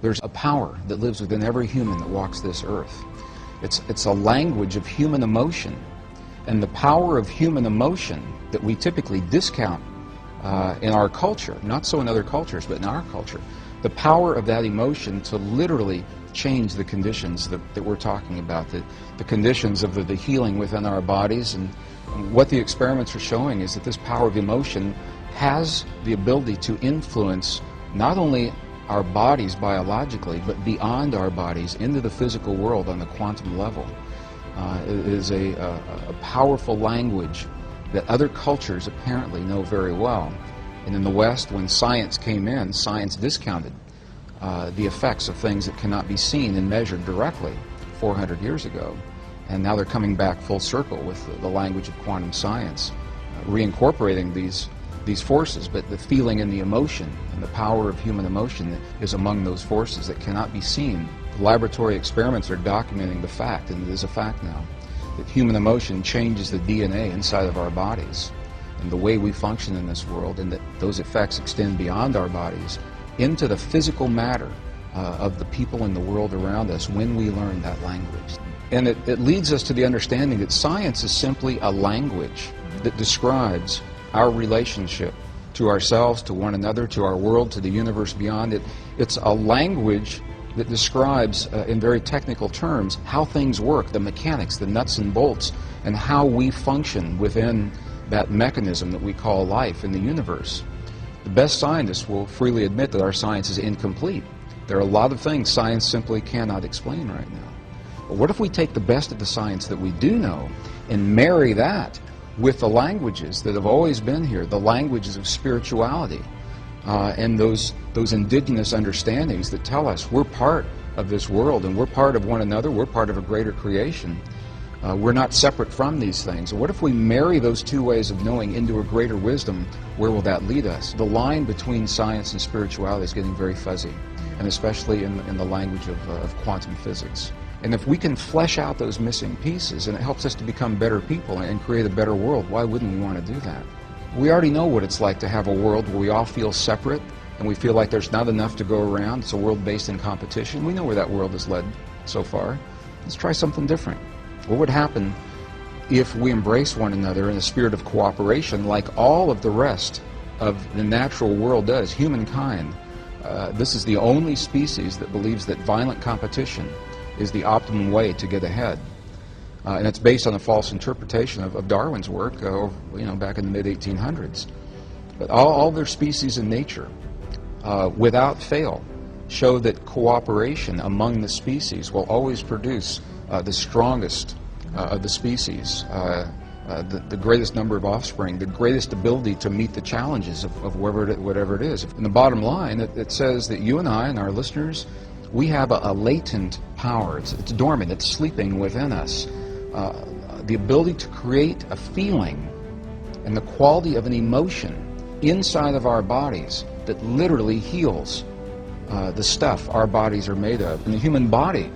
There's a power that lives within every human that walks this earth. It's a language of human emotion. And the power of human emotion that we typically discount in our culture, not so in other cultures, but in our culture, the power of that emotion to literally change the conditions that we're talking about, the conditions of the healing within our bodies. And what the experiments are showing is that this power of emotion has the ability to influence not only our bodies biologically, but beyond our bodies into the physical world on the quantum level. It is a powerful language that other cultures apparently know very well. And in the West, when science came in, science discounted the effects of things that cannot be seen and measured directly 400 years ago. And now they're coming back full circle with the language of quantum science, reincorporating these forces, but the feeling and the emotion and the power of human emotion is among those forces that cannot be seen. The laboratory experiments are documenting the fact, and it is a fact now, that human emotion changes the DNA inside of our bodies and the way we function in this world, and that those effects extend beyond our bodies into the physical matter of the people in the world around us when we learn that language. And it leads us to the understanding that science is simply a language that describes our relationship to ourselves, to one another, to our world, to the universe beyond it. It's a language that describes, in very technical terms, how things work, the mechanics, the nuts and bolts, and how we function within that mechanism that we call life in the universe. The best scientists will freely admit that our science is incomplete. There are a lot of things science simply cannot explain right now. But what if we take the best of the science that we do know and marry that with the languages that have always been here, the languages of spirituality, and those indigenous understandings that tell us we're part of this world and we're part of one another, we're part of a greater creation. We're not separate from these things. What if we marry those two ways of knowing into a greater wisdom? Where will that lead us? The line between science and spirituality is getting very fuzzy, and especially in the language of quantum physics. And if we can flesh out those missing pieces, and it helps us to become better people and create a better world, why wouldn't we want to do that? We already know what it's like to have a world where we all feel separate and we feel like there's not enough to go around. It's a world based in competition. We know where that world has led so far. Let's try something different. What would happen if we embrace one another in a spirit of cooperation like all of the rest of the natural world does, humankind? This is the only species that believes that violent competition is the optimum way to get ahead. And it's based on a false interpretation of Darwin's work back in the mid-1800s. But all their species in nature, without fail, show that cooperation among the species will always produce the strongest of the species, the greatest number of offspring, the greatest ability to meet the challenges of whatever it is. In the bottom line, it says that you and I and our listeners, we have a latent power. It's dormant. It's sleeping within us. The ability to create a feeling and the quality of an emotion inside of our bodies that literally heals the stuff our bodies are made of. In the human body,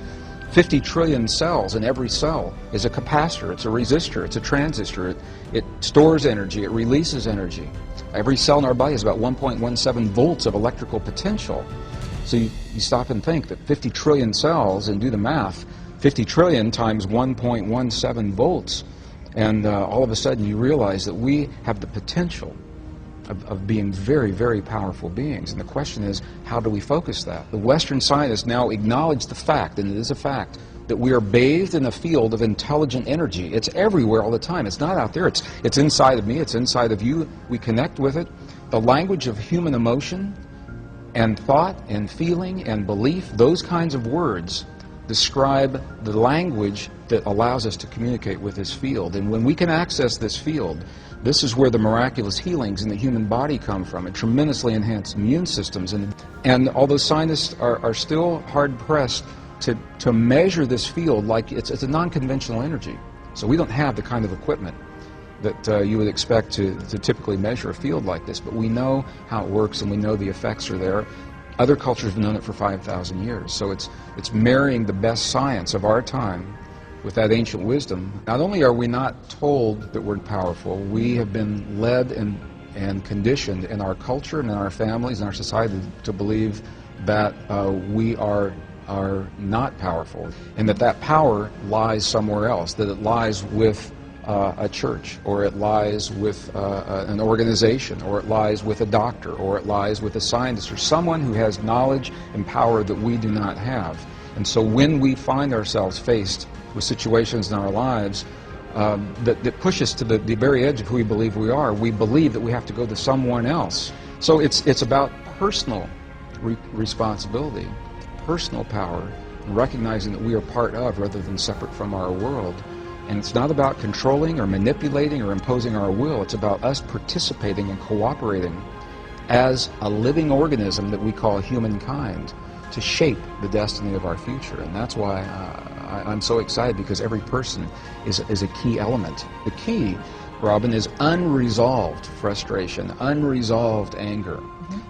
50 trillion cells, and every cell is a capacitor, it's a resistor, it's a transistor. It stores energy, it releases energy. Every cell in our body has about 1.17 volts of electrical potential. So you stop and think that 50 trillion cells, and do the math, 50 trillion times 1.17 volts, and all of a sudden you realize that we have the potential of being very, very powerful beings. And the question is, how do we focus that? The Western scientists now acknowledge the fact, and it is a fact, that we are bathed in a field of intelligent energy. It's everywhere all the time. It's not out there. It's inside of me. It's inside of you. We connect with it. The language of human emotion and thought and feeling and belief, those kinds of words describe the language that allows us to communicate with this field. And when we can access this field, this is where the miraculous healings in the human body come from. It tremendously enhanced immune systems. And although scientists are still hard-pressed to measure this field like it's a non-conventional energy. So we don't have the kind of equipment that you would expect to typically measure a field like this. But we know how it works, and we know the effects are there. Other cultures have known it for 5,000 years. So it's marrying the best science of our time with that ancient wisdom. Not only are we not told that we're powerful, we have been led and conditioned in our culture and in our families and our society to believe that we are not powerful, and that power lies somewhere else, that it lies with a church, or it lies with an organization, or it lies with a doctor, or it lies with a scientist, or someone who has knowledge and power that we do not have. And so when we find ourselves faced with situations in our lives that push us to the very edge of who we believe we are, we believe that we have to go to someone else. So it's about personal responsibility, personal power, and recognizing that we are part of rather than separate from our world. And it's not about controlling or manipulating or imposing our will. It's about us participating and cooperating as a living organism that we call humankind to shape the destiny of our future. And that's why I'm so excited, because every person is a key element. The key, Robin, is unresolved frustration, unresolved anger.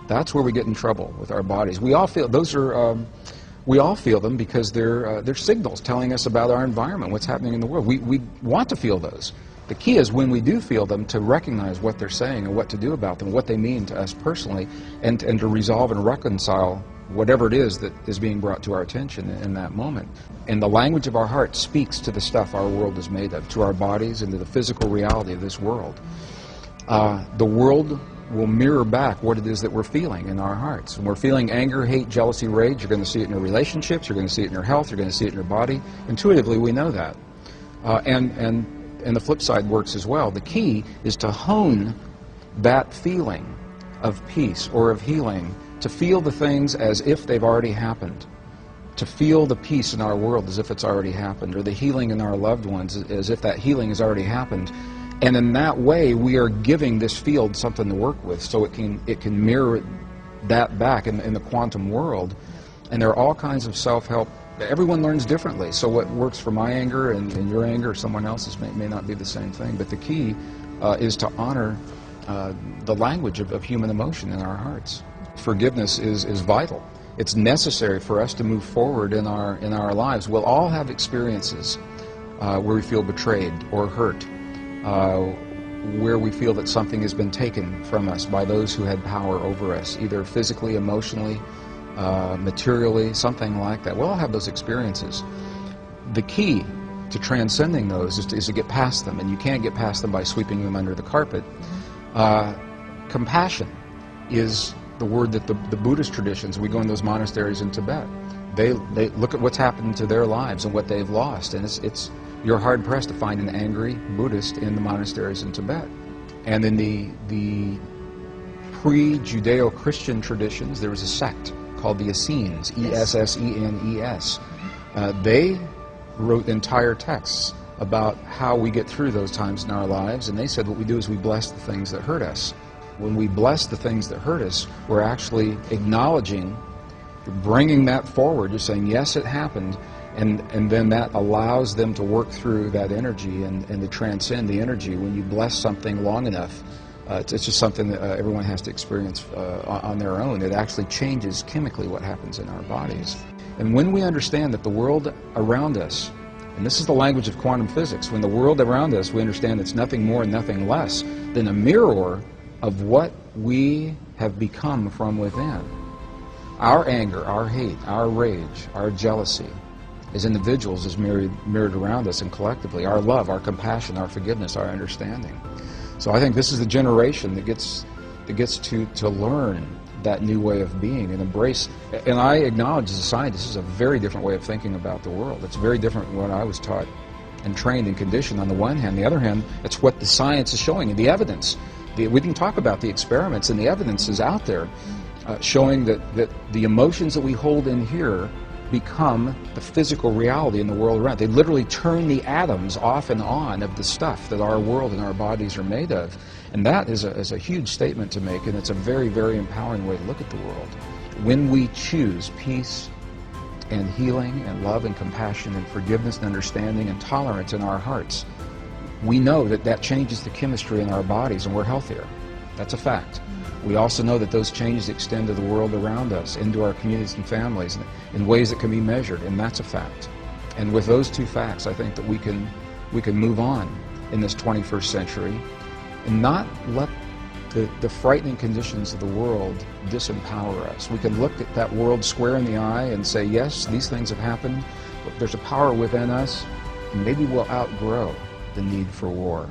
That's where we get in trouble with our bodies. We all feel those are. We all feel them because they're signals telling us about our environment, what's happening in the world. We want to feel those. The key is, when we do feel them, to recognize what they're saying and what to do about them, what they mean to us personally, and to resolve and reconcile whatever it is that is being brought to our attention in that moment. And the language of our heart speaks to the stuff our world is made of, to our bodies and to the physical reality of this world. The world will mirror back what it is that we're feeling in our hearts. When we're feeling anger, hate, jealousy, rage, you're going to see it in your relationships, you're going to see it in your health, you're going to see it in your body. Intuitively, we know that. And the flip side works as well. The key is to hone that feeling of peace or of healing, to feel the things as if they've already happened, to feel the peace in our world as if it's already happened, or the healing in our loved ones as if that healing has already happened. And in that way, we are giving this field something to work with, so it can mirror that back in the quantum world. And there are all kinds of self-help. Everyone learns differently, so what works for my anger and your anger or someone else's may not be the same thing. But the key is to honor the language of human emotion in our hearts. Forgiveness is vital. It's necessary for us to move forward in our lives. We'll all have experiences where we feel betrayed or hurt, where we feel that something has been taken from us by those who had power over us, either physically, emotionally, materially, something like that. We'll all have those experiences. The key to transcending those is to get past them, and you can't get past them by sweeping them under the carpet. Compassion is the word that the Buddhist traditions, we go in those monasteries in Tibet, they look at what's happened to their lives and what they've lost, and you're hard-pressed to find an angry Buddhist in the monasteries in Tibet. And in the pre-Judeo-Christian traditions, there was a sect called the Essenes, E-S-S-E-N-E-S. They wrote entire texts about how we get through those times in our lives, and they said what we do is we bless the things that hurt us. When we bless the things that hurt us, we're actually acknowledging, bringing that forward, you're saying, yes, it happened, and then that allows them to work through that energy and to transcend the energy. When you bless something long enough, it's just something that everyone has to experience on their own. It actually changes chemically what happens in our bodies. And when we understand that the world around us, and this is the language of quantum physics, when the world around us, we understand it's nothing more and nothing less than a mirror of what we have become from within. Our anger, our hate, our rage, our jealousy, as individuals, is mirrored around us and collectively. Our love, our compassion, our forgiveness, our understanding. So I think this is the generation that gets to learn that new way of being and embrace. And I acknowledge, as a scientist, this is a very different way of thinking about the world. It's very different from what I was taught and trained and conditioned on the one hand. On the other hand, it's what the science is showing, and the evidence. We can talk about the experiments, and the evidence is out there showing that the emotions that we hold in here become the physical reality in the world around. They literally turn the atoms off and on of the stuff that our world and our bodies are made of. And that is a huge statement to make, and it's a very, very empowering way to look at the world. When we choose peace and healing and love and compassion and forgiveness and understanding and tolerance in our hearts, we know that changes the chemistry in our bodies and we're healthier. That's a fact. We also know that those changes extend to the world around us, into our communities and families, in ways that can be measured, and that's a fact. And with those two facts, I think that we can move on in this 21st century and not let the frightening conditions of the world disempower us. We can look at that world square in the eye and say, yes, these things have happened, but there's a power within us, and maybe we'll outgrow the need for war.